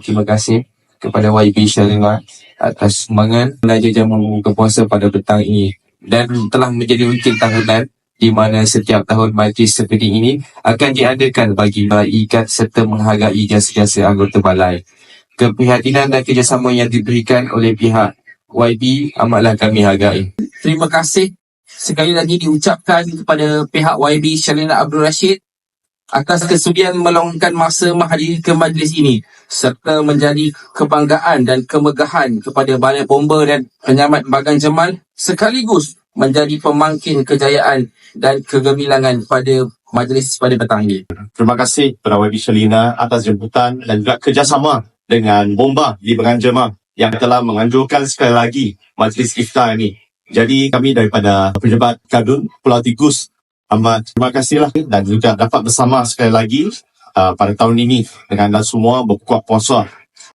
Terima kasih kepada YB Shalina atas semangat belajar jamuan berbuka puasa pada petang ini dan telah menjadi rutin tahunan di mana setiap tahun majlis seperti ini akan diadakan bagi meraihkan serta menghargai jasa-jasa anggota balai. Keprihatinan dan kerjasama yang diberikan oleh pihak YB amatlah kami hargai. Terima kasih sekali lagi diucapkan kepada pihak YB Shalina Abdul Rashid atas kesudian meluangkan masa menghadiri ke majlis ini serta menjadi kebanggaan dan kemegahan kepada Balai Bomba dan Penyelamat Bagan Jemal sekaligus menjadi pemangkin kejayaan dan kegemilangan pada majlis pada petang ini. Terima kasih kepada YB Shalina atas jemputan dan juga kerjasama dengan Bomba di Bagan Jemal yang telah menganjurkan sekali lagi majlis iftar ini. Jadi kami daripada Pejabat Kadun Pulau Tikus amat terima kasihlah dan juga dapat bersama sekali lagi pada tahun ini dengan anda semua berbuka puasa